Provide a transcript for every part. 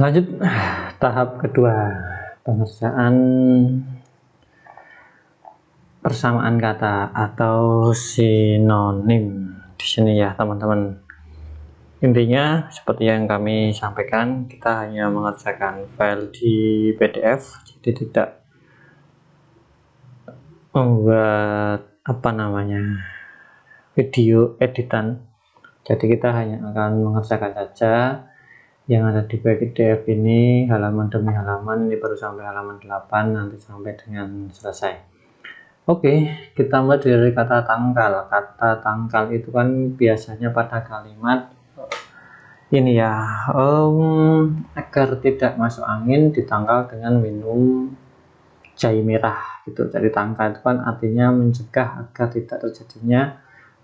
Lanjut tahap kedua, pengerjaan persamaan kata atau sinonim di sini ya teman-teman. Intinya seperti yang kami sampaikan, kita hanya mengerjakan file di PDF, jadi tidak membuat video editan. Jadi kita hanya akan mengerjakan saja yang ada di PDF ini, halaman demi halaman. Ini baru sampai halaman 8, nanti sampai dengan selesai. Oke, kita mulai dari kata tangkal. Kata tangkal itu kan biasanya pada kalimat ini ya, agar tidak masuk angin ditangkal dengan minum jahe merah gitu. Jadi tangkal itu kan artinya mencegah agar tidak terjadinya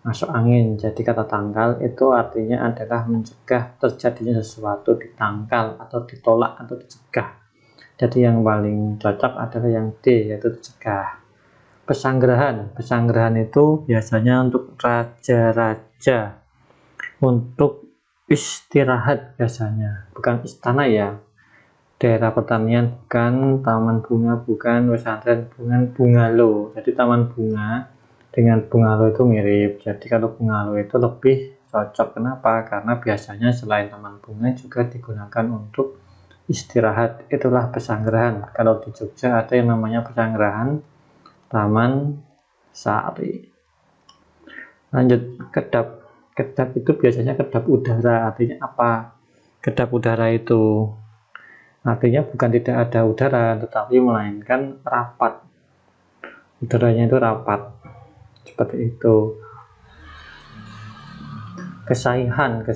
masuk angin. Jadi kata tangkal itu artinya adalah mencegah terjadinya sesuatu ditangkal atau ditolak atau dicegah. Jadi yang paling cocok adalah yang D, yaitu dicegah. Pesanggerahan itu biasanya untuk raja-raja untuk istirahat, biasanya bukan istana ya, daerah pertanian bukan, taman bunga bukan, pesantren bukan, bungalow. Jadi taman bunga dengan bungalow itu mirip. Jadi kalau bungalow itu lebih cocok. Kenapa? Karena biasanya selain taman bunga juga digunakan untuk istirahat. Itulah pesanggerahan. Kalau di Jogja ada yang namanya pesanggerahan Taman Sari. Lanjut, kedap. Kedap itu biasanya kedap udara. Artinya apa? Kedap udara itu artinya bukan tidak ada udara, tetapi melainkan rapat. Udaranya itu rapat. Seperti itu. Kesahihan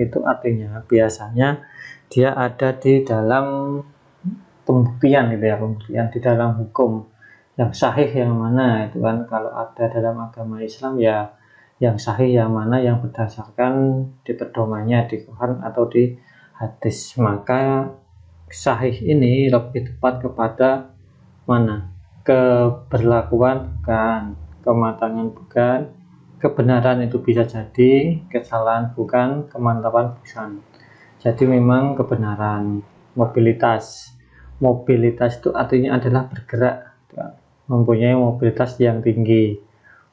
itu artinya biasanya dia ada di dalam pembuktian gitu ya, pembuktian di dalam hukum. Yang sahih yang mana itu kan, kalau ada dalam agama Islam ya, yang sahih yang mana, yang berdasarkan di pedomannya di Quran atau di hadis. Maka sahih ini lebih tepat kepada mana? Keberlakuan bukan, kematangan bukan, kebenaran itu bisa jadi, kesalahan bukan, kemantapan bukan. Jadi memang kebenaran. Mobilitas itu artinya adalah bergerak, mempunyai mobilitas yang tinggi,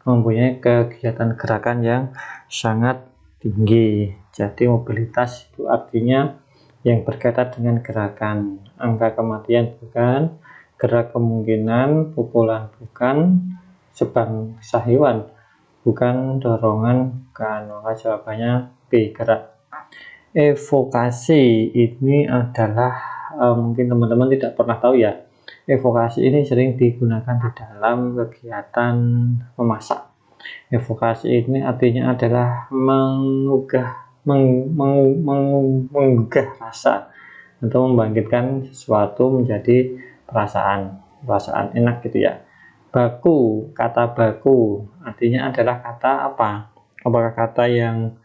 mempunyai kegiatan gerakan yang sangat tinggi. Jadi mobilitas itu artinya yang berkaitan dengan gerakan. Angka kematian bukan, gerak kemungkinan, pukulan bukan, sebang sahiwan bukan, dorongan bukan. Maka jawabannya B, gerak. Evokasi ini adalah mungkin teman-teman tidak pernah tahu ya. Evokasi ini sering digunakan di dalam kegiatan memasak. Evokasi ini artinya adalah menggugah rasa atau membangkitkan sesuatu menjadi perasaan enak gitu ya. Baku, kata baku artinya adalah kata apa? Apakah kata yang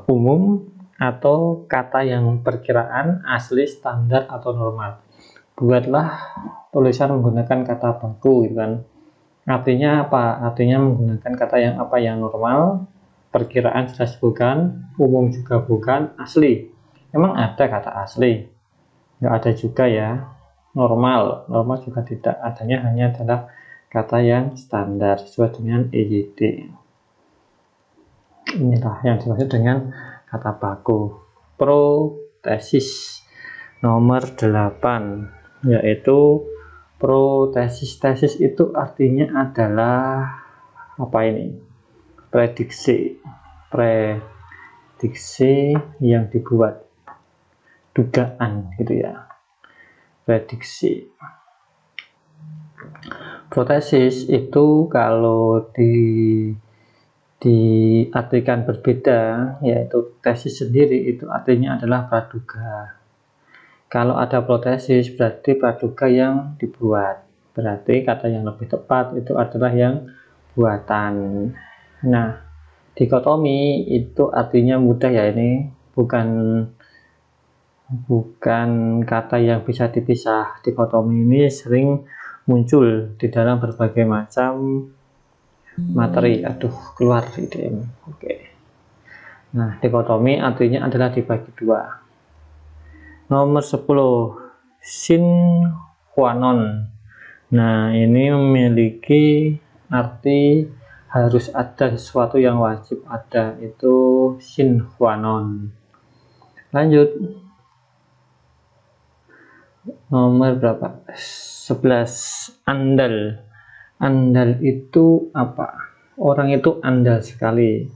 umum atau kata yang perkiraan, asli, standar atau normal? Buatlah tulisan menggunakan kata baku gitu kan. Artinya apa? Artinya menggunakan kata yang apa, yang normal, perkiraan jelas bukan, umum juga bukan, asli. Emang ada kata asli? Nggak ada juga ya. Normal juga tidak, adanya hanya adalah kata yang standar sesuai dengan EYD. Inilah yang dimaksud dengan kata baku. Protesis nomor 8, yaitu protesis. Tesis itu artinya adalah apa ini? Prediksi yang dibuat, dugaan gitu ya, prediksi. Protesis itu kalau diartikan berbeda, yaitu tesis sendiri itu artinya adalah praduga. Kalau ada protesis berarti praduga yang dibuat, berarti kata yang lebih tepat itu adalah yang buatan. Nah, dikotomi itu artinya mudah ya, ini bukan kata yang bisa dipisah. Dikotomi ini sering muncul di dalam berbagai macam materi. Keluar ide. Oke. Nah, dikotomi artinya adalah dibagi dua. Nomor 10, sinquanon. Nah, ini memiliki arti harus ada sesuatu yang wajib ada, itu sinquanon. Lanjut. Nomor berapa? 11, andal. Andal itu apa? Orang itu andal sekali.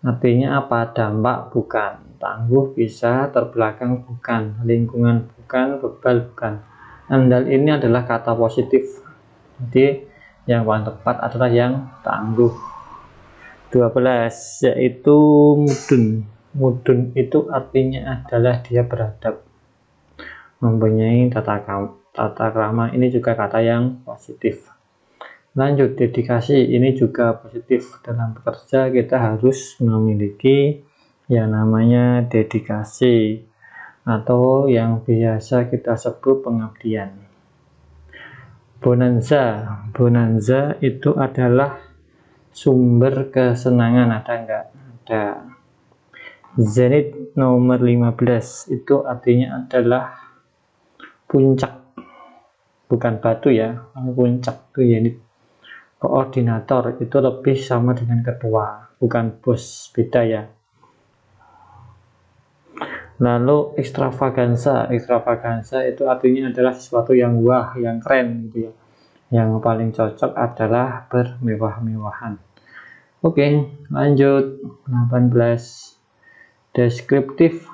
Artinya apa? Dampak bukan, tangguh bisa, terbelakang bukan, lingkungan bukan, bebal bukan. Andal ini adalah kata positif, jadi yang paling tepat adalah yang tangguh. 12, yaitu mudun. Mudun itu artinya adalah dia beradab, mempunyai tata krama. Ini juga kata yang positif. Lanjut, dedikasi. Ini juga positif. Dalam bekerja kita harus memiliki yang namanya dedikasi, atau yang biasa kita sebut pengabdian. Bonanza. Bonanza itu adalah sumber kesenangan, ada enggak? Ada. Zenit nomor 15 itu artinya adalah puncak, bukan batu ya, puncak itu zenit. Koordinator itu lebih sama dengan ketua, bukan bos, beda ya. Lalu ekstravaganza. Ekstravaganza itu artinya adalah sesuatu yang wah, yang keren gitu ya. Yang paling cocok adalah bermewah-mewahan. Oke, lanjut. 18, deskriptif.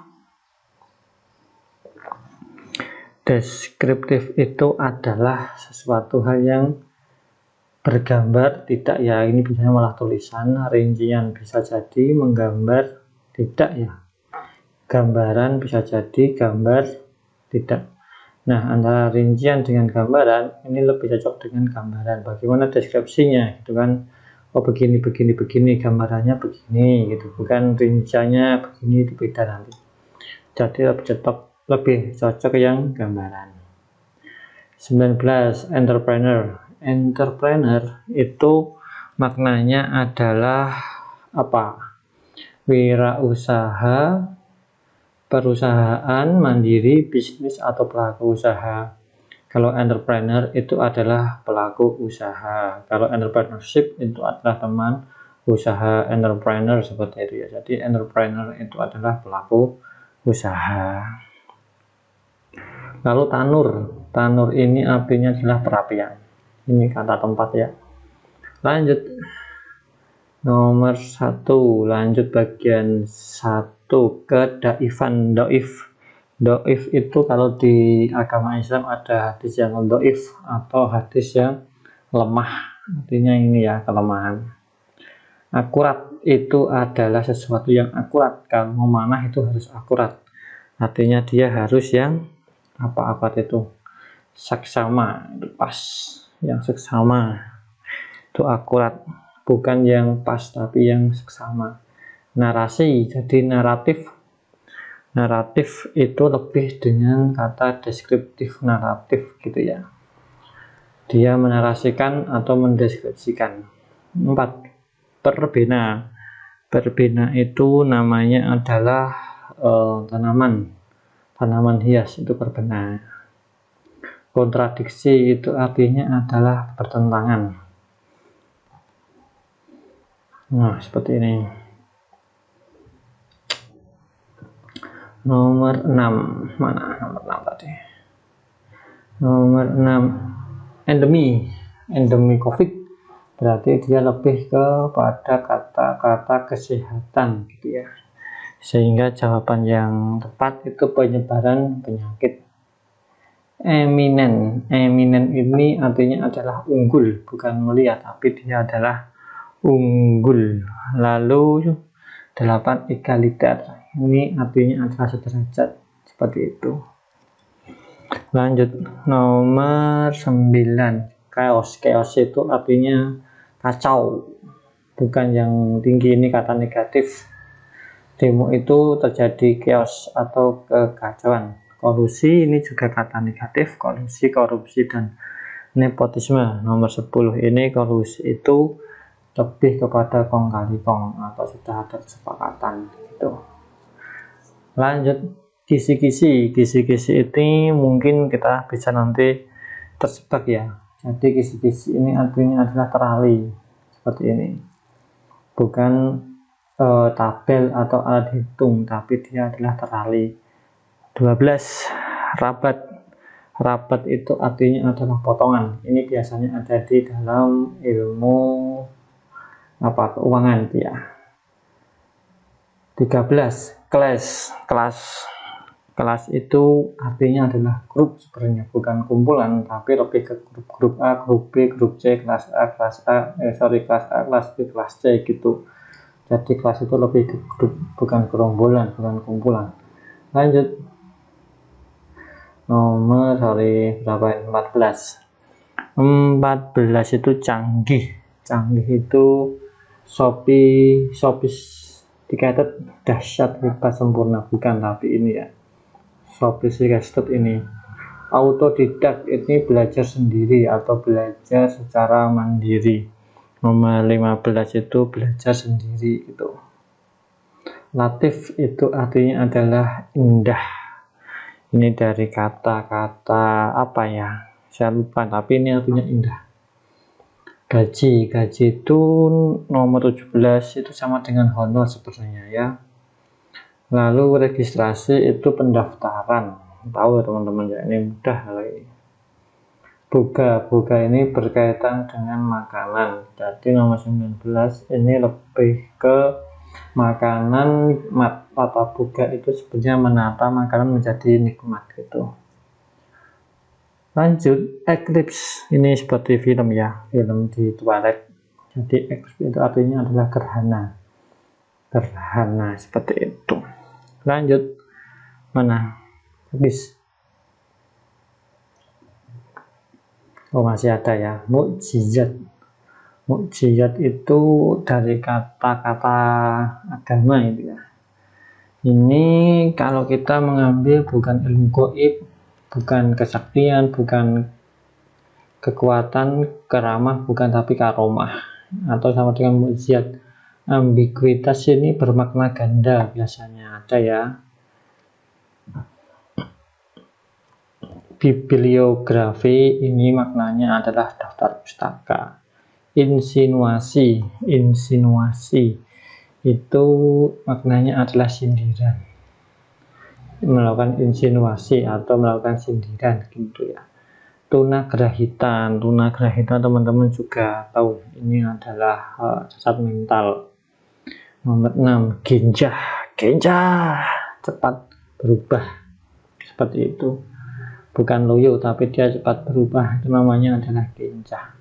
Deskriptif itu adalah sesuatu hal yang bergambar, tidak ya, ini biasanya malah tulisan, rincian bisa jadi, menggambar tidak ya, gambaran bisa jadi, gambar tidak. Nah, antara rincian dengan gambaran ini lebih cocok dengan gambaran. Bagaimana deskripsinya gitu kan? Oh, begini, gambarannya begini gitu, bukan rinciannya begini, itu beda nanti. Jadi lebih cocok yang gambaran. 19, entrepreneur. Entrepreneur itu maknanya adalah apa? Wirausaha, perusahaan mandiri, bisnis atau pelaku usaha. Kalau entrepreneur itu adalah pelaku usaha. Kalau entrepreneurship itu adalah teman usaha entrepreneur, seperti itu ya. Jadi entrepreneur itu adalah pelaku usaha. Lalu tanur. Tanur ini artinya adalah perapian. Ini kata tempat ya. Lanjut. Nomor 1, lanjut bagian 1 ke daifan. Doif itu kalau di agama Islam ada hadis yang doif atau hadis yang lemah. Artinya ini ya, kelemahan. Akurat itu adalah sesuatu yang akurat. Kalau memanah itu harus akurat. Artinya dia harus yang apa akurat itu? Saksama, itu pas. Yang seksama itu akurat, bukan yang pas tapi yang seksama. Narasi, jadi naratif itu lebih dengan kata deskriptif, naratif gitu ya, dia menarasikan atau mendeskripsikan. 4, verbena. Verbena itu namanya adalah tanaman hias, itu verbena. Kontradiksi itu artinya adalah bertentangan. Nah, seperti ini. Nomor 6. Mana nomor 6 tadi? Nomor 6. Endemi COVID. Berarti dia lebih kepada kata-kata kesehatan gitu ya. Sehingga jawaban yang tepat itu penyebaran penyakit. Eminen ini artinya adalah unggul, bukan mulia, tapi dia adalah unggul. Lalu 8, egaliter. Ini artinya adalah sederajat, seperti itu. Lanjut, nomor 9, chaos. Chaos itu artinya kacau, bukan yang tinggi, ini kata negatif. Demo itu terjadi chaos atau kekacauan. Kolusi ini juga kata negatif, kolusi, korupsi, dan nepotisme. Nomor 10 ini kolusi itu lebih kepada kong kali kong atau sudah ada kesepakatan gitu. Lanjut, kisi-kisi ini mungkin kita bisa nanti terjebak ya. Jadi kisi-kisi ini artinya adalah terali seperti ini, bukan tabel atau alat hitung, tapi dia adalah terali. 12. Rabat itu artinya adalah potongan. Ini biasanya ada di dalam ilmu keuangan ya. 13. Kelas itu artinya adalah grup sebenarnya, bukan kumpulan, tapi lebih ke grup A, grup B, grup C, kelas A, kelas B, kelas C gitu. Jadi kelas itu lebih ke grup, bukan gerombolan, bukan kumpulan. Lanjut nomor berapa? 14 itu canggih itu sophisticated, dahsyat, hebat, sempurna, bukan, tapi ini ya sophisticated ini. Autodidak ini belajar sendiri atau belajar secara mandiri. Nomor 15 itu belajar sendiri gitu. Latif itu artinya adalah indah. Ini dari kata-kata apa ya, saya lupa, tapi ini artinya indah. Gaji itu nomor 17 itu sama dengan honor sebenarnya ya. Lalu registrasi itu pendaftaran, tahu ya teman-teman ya, ini mudah lagi. Buga ini berkaitan dengan makanan, jadi nomor 19 ini lebih ke makanan. Kata buga itu sebenarnya menata makanan menjadi nikmat gitu. Lanjut, eclipse ini seperti film ya, film di Twilight. Jadi eclipse itu artinya adalah gerhana seperti itu. Lanjut, mana habis? Oh, masih ada ya, mukjizat itu dari kata-kata agama itu ya. Ini kalau kita mengambil bukan ilmu gaib, bukan kesaktian, bukan kekuatan, keramah, bukan, tapi karomah atau sama dengan mukjizat. Ambiguitas ini bermakna ganda biasanya ada ya. Bibliografi ini maknanya adalah daftar pustaka. Insinuasi itu maknanya adalah sindiran, melakukan insinuasi atau melakukan sindiran gitu ya. Tunagrahita teman-teman juga tahu, ini adalah cacat mental. Nomor 6, genjah cepat berubah seperti itu, bukan loyo tapi dia cepat berubah, itu namanya adalah genjah.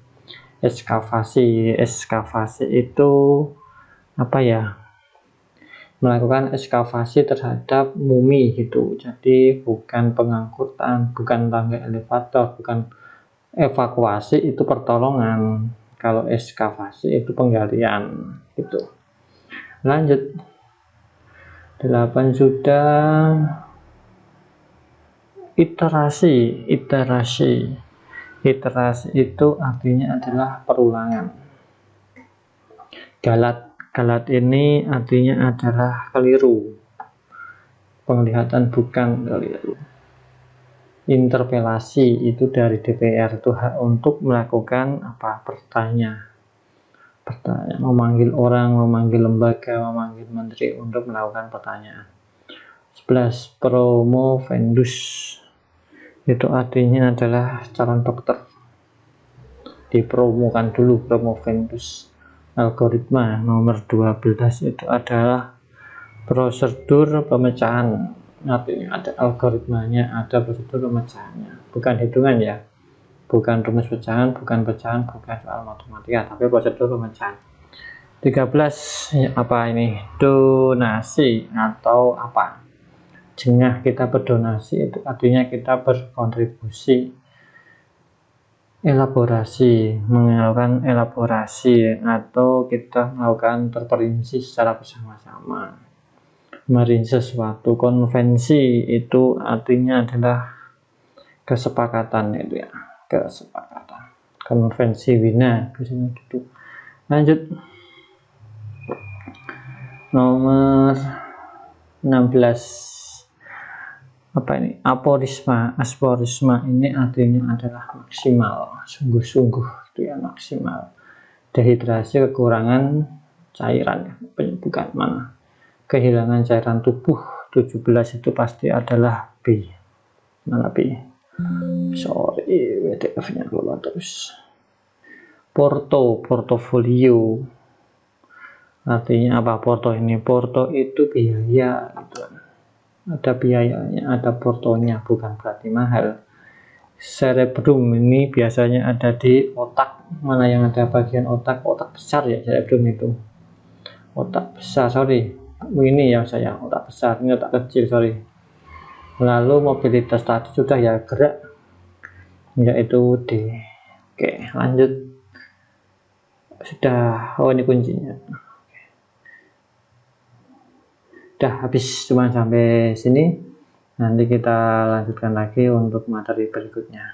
Ekskavasi itu apa ya, melakukan ekskavasi terhadap mumi gitu. Jadi bukan pengangkutan, bukan tangga elevator, bukan evakuasi, itu pertolongan. Kalau ekskavasi itu penggalian gitu. Lanjut, 8 sudah. Iterasi itu artinya adalah perulangan. Galat ini artinya adalah keliru, penglihatan, bukan keliru. Interpelasi itu dari DPR, itu hak untuk melakukan bertanya, memanggil orang, memanggil lembaga, memanggil menteri untuk melakukan pertanyaan. 11 promovendus itu artinya adalah calon dokter, dipromokan dulu, promovendus. Algoritma nomor 12 itu adalah prosedur pemecahan, artinya ada algoritmanya, ada prosedur pemecahannya, bukan hitungan ya, bukan rumus pecahan, bukan soal matematika, tapi prosedur pemecahan. 13 apa ini, donasi atau apa, jengah kita berdonasi, itu artinya kita berkontribusi. Melakukan elaborasi atau kita melakukan terperinci secara bersama-sama, merinci sesuatu. Konvensi itu artinya adalah kesepakatan itu ya, kesepakatan. Konvensi Wina biasanya gitu. Lanjut, nomor 16, apa ini, aporisma. Aporisma ini artinya adalah maksimal, sungguh-sungguh itu ya, maksimal. Dehidrasi, kekurangan cairan, bukan mana, kehilangan cairan tubuh. 17 itu pasti adalah B. Mana B? Sorry, WTF nya keluar terus. Portofolio artinya apa? Porto ini, porto itu biaya gitu. Ada biayanya, ada portonya, bukan berarti mahal. Cerebrum ini biasanya ada di otak. Mana yang ada bagian otak? Otak besar ya, cerebrum itu. Otak besar, sorry, ini ya saya, otak besar, ini otak kecil, sorry. Lalu mobilitas tadi sudah ya, gerak, yaitu D. Oke, lanjut. Sudah, oh ini kuncinya. Udah habis, cuma sampai sini. Nanti kita lanjutkan lagi untuk materi berikutnya.